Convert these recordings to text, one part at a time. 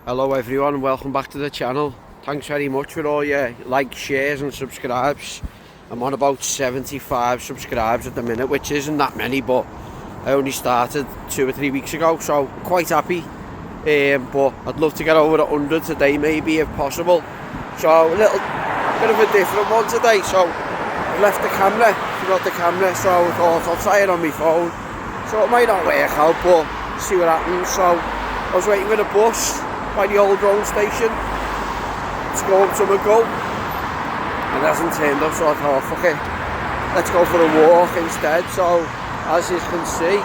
Hello everyone, welcome back to the channel. Thanks very much for all your likes, shares and subscribes. I'm on about 75 subscribers at the minute, which isn't that many, but I only started 2 or 3 weeks ago, so I'm quite happy. But I'd love to get over 100 today maybe if possible. So a little bit of a different one today. So I left the camera, forgot the camera, so I thought I'll try it on my phone. So it might not work out, but see what happens. So I was waiting for the bus by the old roan station to go up to maghull. It hasn't turned up, so I thought, fuck it, let's go for a walk instead. So as you can see,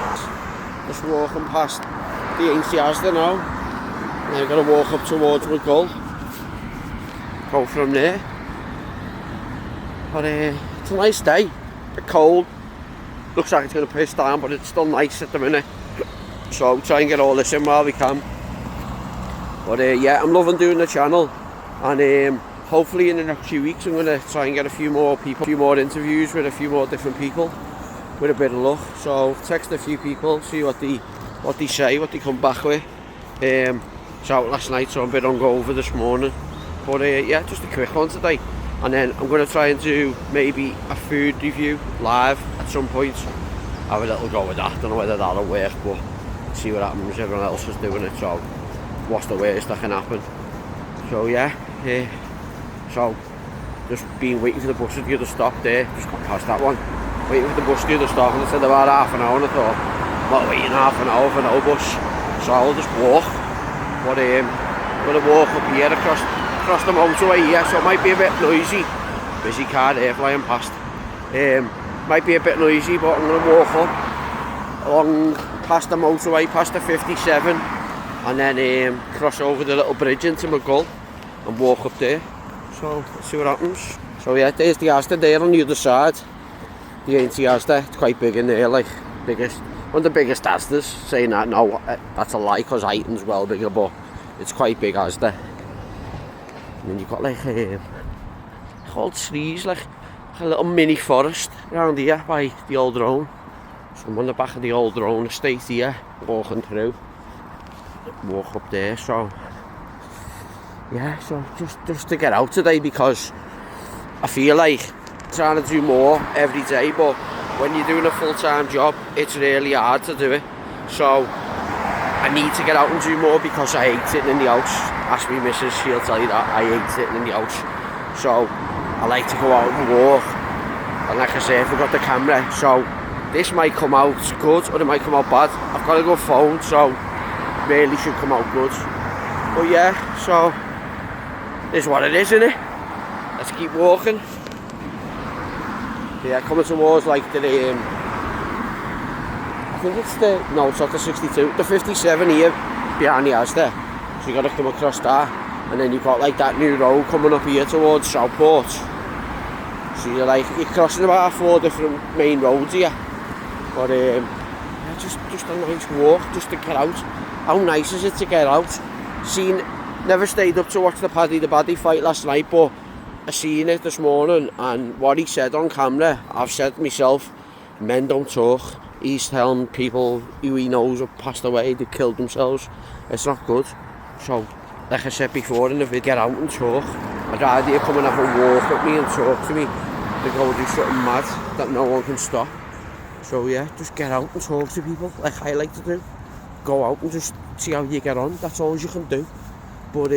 just walking past the F.T.C now. Now I'm going to walk up towards maghull, go from there. But it's a nice day, a bit cold, looks like it's going to piss down, but it's still nice at the minute. So try and get all this in while we can. But yeah, I'm loving doing the channel, and hopefully in the next few weeks I'm going to try and get a few more people, a few more interviews with a few more different people, with a bit of luck. So text a few people, see what they say, what they come back with. It's out last night, so I'm a bit hungover this morning. But yeah, just a quick one today, and then I'm going to try and do maybe a food review live at some point. Have a little go with that. Don't know whether that'll work, but see what happens. Everyone else is doing it, so what's the worst that can happen? So yeah, so just been waiting for the bus to the other stop there, just got past that one, waiting for the bus to the other stop, and it said about half an hour, and I thought, I'm not waiting half an hour for no bus, so I'll just walk. But I'm going to walk up here across the motorway here, so it might be a bit noisy. Busy car there flying past. Might be a bit noisy, but I'm going to walk up along past the motorway, past the 57, and then cross over the little bridge into maghull and walk up there. So let's see what happens. So yeah, there's the Asda there on the other side. The F.T.C, it's quite big in there, like biggest, one of the biggest Asdas. Saying that, no, that's a lie, because Iton's well bigger, but it's quite big Asda. And then you've got like old trees, like a little mini forest around here by the old roan. So I'm on the back of the old roan estate here, walking through. Walk up there, so yeah, so just to get out today, because I feel like trying to do more every day, but when you're doing a full-time job, it's really hard to do it. So I need to get out and do more, because I hate sitting in the house. Ask me missus, she'll tell you that I hate sitting in the house. So I like to go out and walk, and like I said, I forgot the camera, so this might come out good or it might come out bad. I've got a good phone, so really should come out good. But yeah, so this is what it is, innit? Let's keep walking. Yeah, coming towards like the I think it's the, no, it's not the 62, the 57 here behind the Asda. So you got to come across that, and then you've got like that new road coming up here towards Southport. So you're crossing about 4 different main roads here. But yeah, just a nice walk, just to get out. How nice is it to get out? Never stayed up to watch the Paddy the Baddy fight last night, but I seen it this morning, and what he said on camera, I've said myself, men don't talk. He's telling people who he knows have passed away, they killed themselves. It's not good. So, like I said before in the video, get out and talk. I'd rather you come and have a walk with me and talk to me than go and do something mad that no one can stop. So yeah, just get out and talk to people, like I like to do. Go out and just see how you get on, that's all you can do. But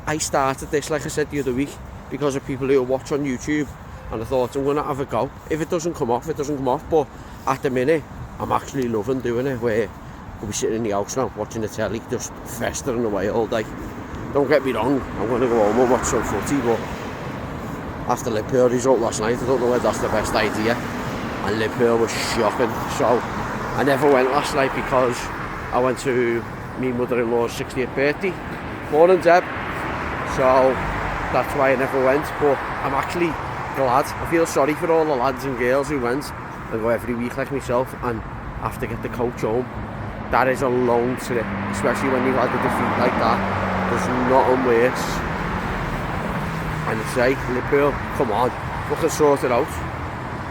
I started this, like I said the other week, because of people who watch on YouTube, and I thought I'm going to have a go. If it doesn't come off, it doesn't come off, but at the minute, I'm actually loving doing it, where I'll be sitting in the house now, watching the telly, just festering away all day. Don't get me wrong, I'm going to go home and watch some footy, but after Liverpool result last night, I don't know whether that's the best idea. And Liverpool was shocking, so I never went last night because I went to my mother-in-law's 60th birthday. Morning, Deb. So that's why I never went, but I'm actually glad. I feel sorry for all the lads and girls who went and go every week like myself and have to get the coach home. That is a long trip, especially when you've had a defeat like that. There's nothing worse. And it's like, Liverpool, come on, we can sort it out.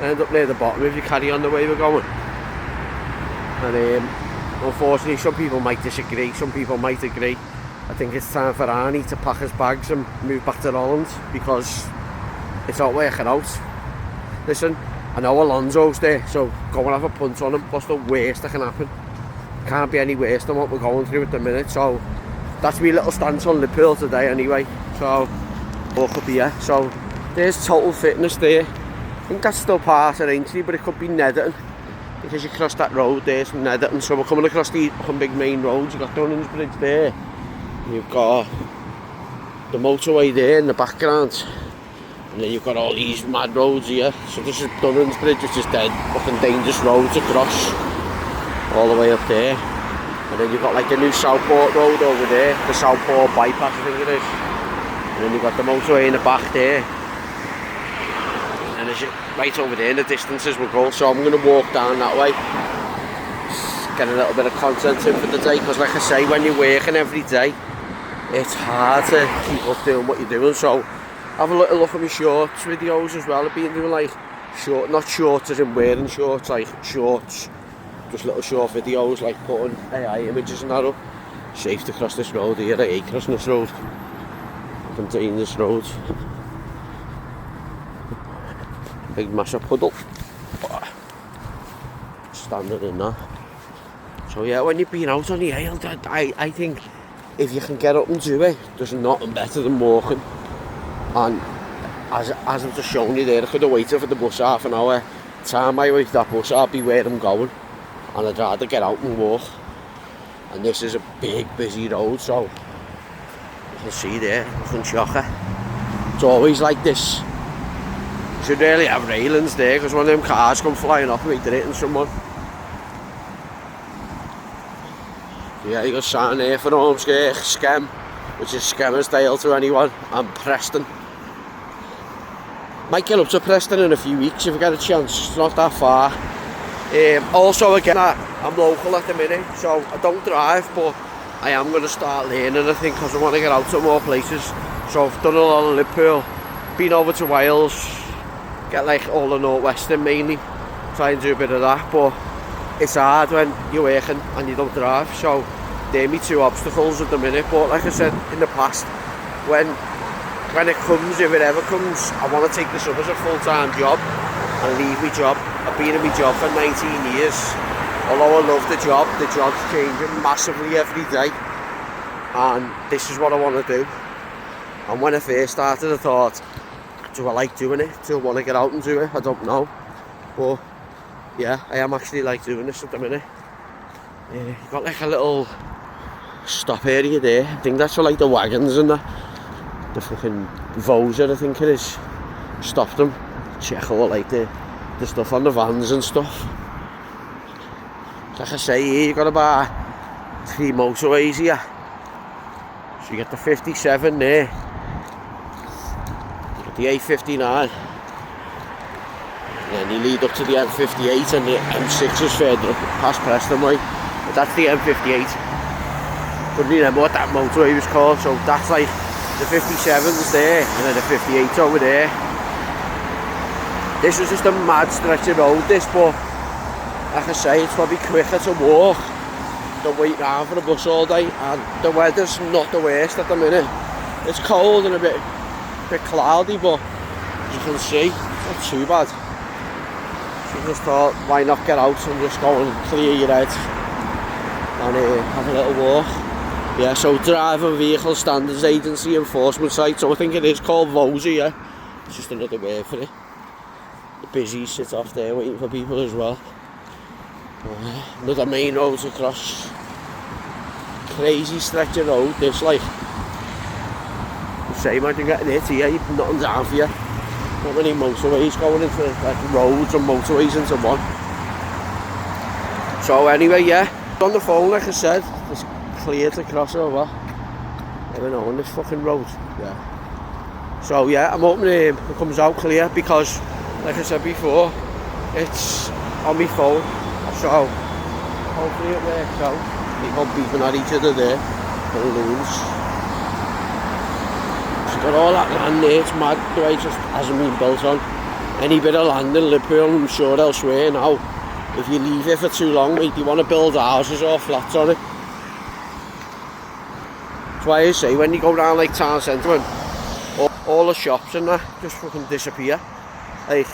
End up near the bottom if you carry on the way we're going. And unfortunately, some people might disagree, some people might agree. I think it's time for Arnie to pack his bags and move back to Holland because it's not working out. Listen, I know Alonso's there, so go and have a punt on him. What's the worst that can happen? Can't be any worse than what we're going through at the minute. So that's my little stance on Liverpool today anyway. So walk up here. So there's total fitness there. I think that's still part of Aintree, but it could be Netherton because you cross that road there's from Netherton. So we're coming across the big main roads. You've got Dunnans Bridge there. You've got the motorway there in the background. And then you've got all these mad roads here. So this is Dunnans Bridge, which is dead fucking dangerous road to cross all the way up there. And then you've got like the new Southport road over there, the Southport bypass I think it is. And then you've got the motorway in the back there. And there's right over there in the distance as we go. So I'm going to walk down that way. Just get a little bit of content in for the day, because like I say, when you're working every day, it's hard to keep up doing what you're doing. So have a little look at my shorts videos as well. I've been doing like short, not shorts as in wearing shorts, like shorts, just little short videos, like putting AI images and that up. Safe to cross this road here. I hate crossing this road. Contain this road. Big massive puddle. Standing in that. So yeah, when you've been out on the island, I think if you can get up and do it, there's nothing better than walking. And as I've just shown you there, I could have waited for the bus half an hour. Time I wait for that bus, I'll be where I'm going. And I'd rather get out and walk. And this is a big busy road, so you can see there, nothing shocker. It's always like this. You should really have railings there, because when them cars come flying up, they're hitting someone. Yeah, you got sign there for Ormskirk, Skem, which is Skemersdale to anyone, and Preston. Might get up to Preston in a few weeks if I get a chance, it's not that far. Also again, I'm local at the minute, so I don't drive, but I am going to start learning, I think, because I want to get out to more places. So I've done a lot of Liverpool, been over to Wales, get like all the northwestern mainly, try and do a bit of that, but it's hard when you're working and you don't drive, so they're my two obstacles at the minute. But like I said in the past, when it comes, if it ever comes, I want to take this up as a full-time job and leave my job. I've been in my job for 19 years. Although I love the job's changing massively every day, and this is what I want to do. And when I first started, I thought, do I like doing it? Do I want to get out and do it? I don't know, but yeah, I am actually like doing this at the minute. You've got like a little stop area there. I think that's for like the wagons and the fucking Voser, I think it is. Stop them, check all like the stuff on the vans and stuff. Like I say, here you've got about 3 motorways here. So you get the 57 there, you get the A59, and then you lead up to the M58, and the M6 is further up past Preston way. But that's the M58. Couldn't remember what that motorway was called, so that's like the 57's there, and then the 58 over there. This was just a mad stretch of road, this, but like I say, it's probably quicker to walk than wait around for a bus all day, and the weather's not the worst at the minute. It's cold and a bit cloudy, but as you can see, it's not too bad. So I just thought, why not get out and just go and clear your head and have a little walk. Yeah, so Driving Vehicle Standards Agency Enforcement Site, so I think it is called VOSA, yeah. It's just another word for it. The busy sit off there waiting for people as well. Another main road to cross. Crazy stretch of road, this like. Say man, you're getting hit here, you've nothing down for you. Not many motorways going into like roads and motorways into one. So anyway, yeah, on the phone like I said, it's clear to cross over. I don't know, on this fucking road, yeah. So yeah, I'm hoping it comes out clear, because like I said before, it's on my phone. So hopefully it works out. People beeping at each other there, balloons. She's got all that land there, it's mad the way it just hasn't been built on. Any bit of land in Liverpool, I'm sure elsewhere now, if you leave it for too long, mate, you want to build houses or flats on it. why I say when you go down like town centre and all the shops and that just fucking disappear. Like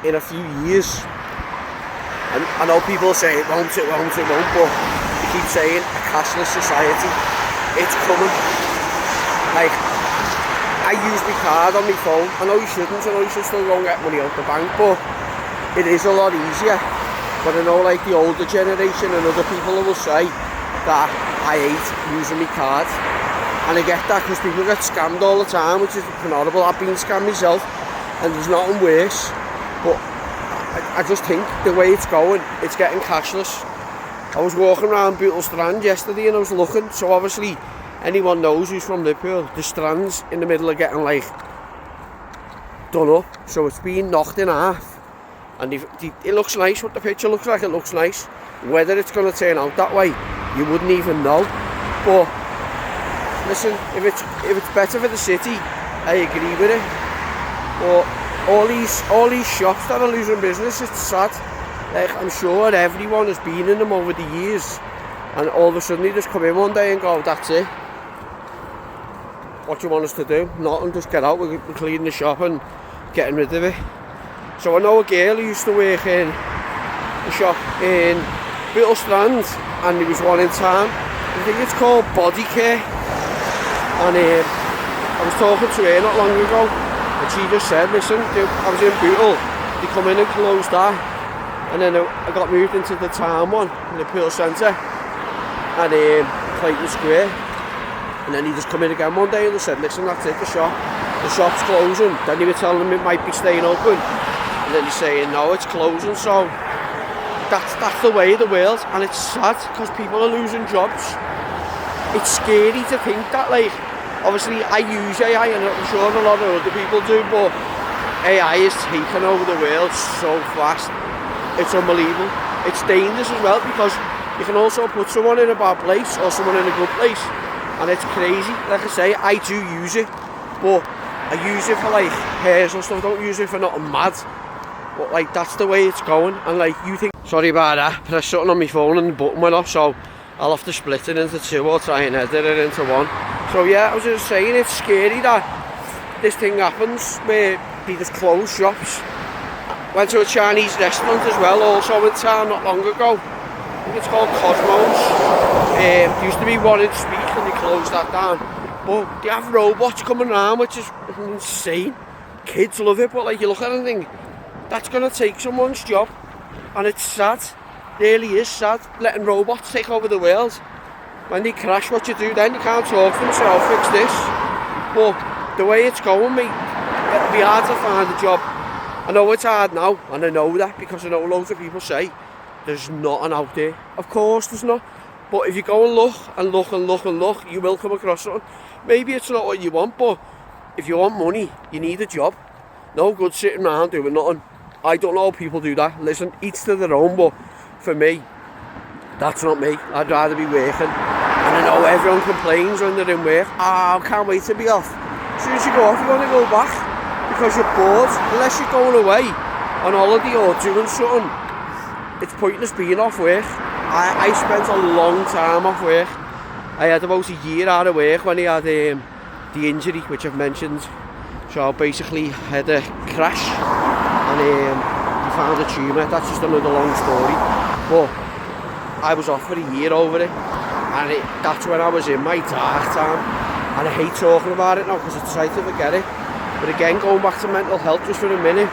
in a few years. And I know people say it won't, but you keep saying a cashless society, it's coming. Like, I use my card on my phone. I know you shouldn't, I know you should still go and get money out the bank, but it is a lot easier. But I know like the older generation and other people will say that I hate using my card. And I get that because people get scammed all the time, which is horrible. I've been scammed myself and there's nothing worse. But I just think the way it's going, it's getting cashless. I was walking around Bootle Strand yesterday and I was looking, so obviously anyone knows who's from Liverpool, the Strand's in the middle of getting like done up, so it's been knocked in half. And it looks nice, what the picture looks like, it looks nice. Whether it's going to turn out that way, you wouldn't even know. But listen, if it's better for the city, I agree with it. But all these shops that are losing business, it's sad. Like, I'm sure everyone has been in them over the years, and all of a sudden they just come in one day and go, that's it. What do you want us to do? Nothing, just get out, we're cleaning the shop and getting rid of it. So I know a girl who used to work in a shop in Bootle Strand, and there was one in town, I think it's called Body Care, and I was talking to her not long ago, and she just said, listen, I was in Bootle, they come in and close that, and then I got moved into the town one, in the Pool Centre, and Clayton Square, and then he just come in again one day and they said, listen, that's it, the shop's closing. Then they were telling him it might be staying open, and then he's saying, no, it's closing. So that's the way of the world, and it's sad, because people are losing jobs. It's scary to think that, like, obviously I use AI, and I'm sure a lot of other people do, but AI is taking over the world so fast. It's unbelievable. It's dangerous as well, because you can also put someone in a bad place or someone in a good place, and it's crazy. Like I say, I do use it, but I use it for like hairs and stuff. I don't use it for nothing mad. But like, that's the way it's going. And like, you think, sorry about that, pressed something on my phone and the button went off, so I'll have to split it into two or try and edit it into one. So yeah, I was just saying, it's scary that this thing happens where they just close shops. Went to a Chinese restaurant as well, also in town not long ago. I think it's called Cosmos. There used to be one in Speak and they closed that down. But they have robots coming around, which is insane. Kids love it, but like, you look at it and think, that's going to take someone's job. And it's sad, really is sad, letting robots take over the world. When they crash, what you do then, you can't talk to them, so I'll fix this. But the way it's going, mate, it'll be hard to find a job. I know it's hard now, and I know that because I know loads of people say there's nothing out there. Of course there's not, but if you go and look and look and look and look, you will come across something. Maybe it's not what you want, but if you want money, you need a job. No good sitting around doing nothing. I don't know how people do that. Listen, each to their own, but for me, that's not me. I'd rather be working. And I know everyone complains when they're in work. I can't wait to be off. As soon as you go off, you want to go back. Because you're bored, unless you're going away on holiday or doing something, it's pointless being off work. I spent a long time off work. I had about a year out of work when I had the injury, which I've mentioned. So basically I had a crash and he found a tumour. That's just another long story. But I was off for a year over it, and that's when I was in my dark time. And I hate talking about it now because it's trying to forget it. But again, going back to mental health just for a minute,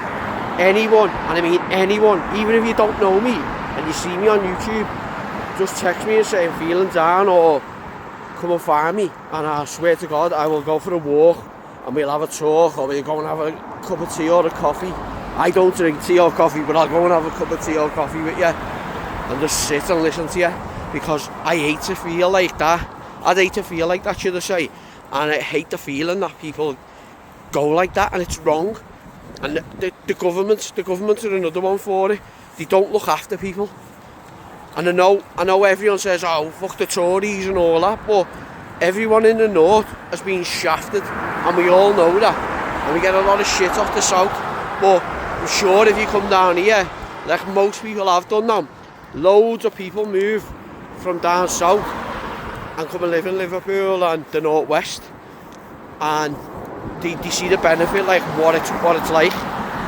anyone, and I mean anyone, even if you don't know me and you see me on YouTube, just text me and say I'm feeling down, or come and find me, and I swear to God I will go for a walk and we'll have a talk, or we'll go and have a cup of tea or a coffee. I don't drink tea or coffee, but I'll go and have a cup of tea or coffee with you and just sit and listen to you, because I hate to feel like that. I'd hate to feel like that, should I say, and I hate the feeling that people go like that, and it's wrong. And the government are another one for it. They don't look after people. And I know everyone says, oh, fuck the Tories and all that, but everyone in the north has been shafted, and we all know that. And we get a lot of shit off the south, but I'm sure if you come down here, like most people have done now, loads of people move from down south and come and live in Liverpool and the North West, and they see the benefit, like what it's like.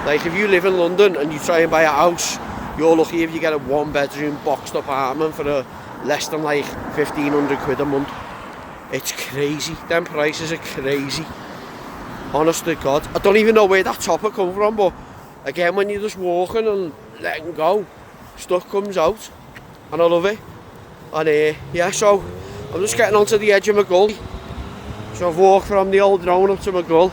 Like if you live in London and you try and buy a house, you're lucky if you get a 1-bedroom boxed apartment for less than like 1,500 quid a month. It's crazy. Them prices are crazy. Honest to God. I don't even know where that topic come from, but again, when you're just walking and letting go, stuff comes out, and I love it. And yeah, so I'm just getting onto the edge of Maghull. So I've walked from the old roan up to Maghull.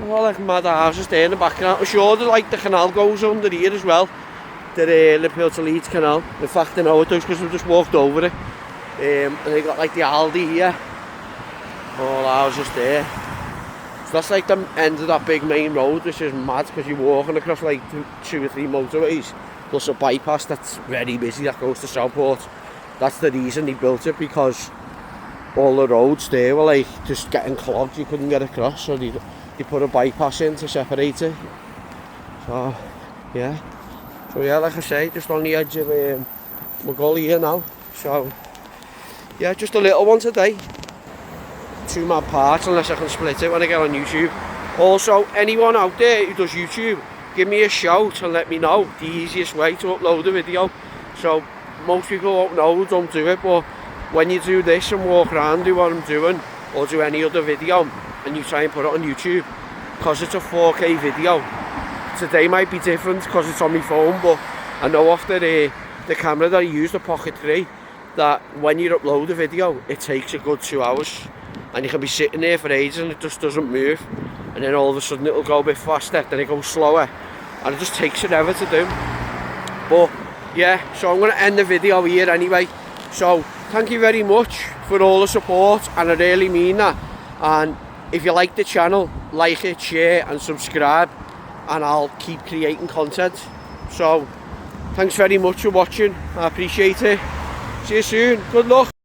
All like mad houses there in the background. I'm sure that like the canal goes under here as well. The Liverpool to Leeds canal. In fact, I know it does because we've just walked over it. And they got like the Aldi here. All houses there. So that's like the end of that big main road, which is mad because you're walking across like 2 or 3 motorways. Plus a bypass that's very busy that goes to Southport. That's the reason they built it, because all the roads there were like just getting clogged, you couldn't get across, so they put a bypass in to separate it. So yeah, like I say, just on the edge of Maghull here now. So yeah, just a little one today. 2 mad parts, unless I can split it when I get on YouTube. Also, anyone out there who does YouTube, give me a shout and let me know the easiest way to upload a video. So most people won't know, don't do it, but when you do this and walk around, do what I'm doing, or do any other video, and you try and put it on YouTube, because it's a 4K video, today might be different because it's on my phone, but I know after the camera that I use, the Pocket 3, that when you upload a video, it takes a good 2 hours, and you can be sitting there for ages and it just doesn't move, and then all of a sudden it'll go a bit faster, then it goes slower, and it just takes forever to do. But yeah, so I'm going to end the video here anyway. So thank you very much for all the support, and I really mean that. And if you like the channel, like it, share and subscribe, and I'll keep creating content. So thanks very much for watching, I appreciate it. See you soon, good luck.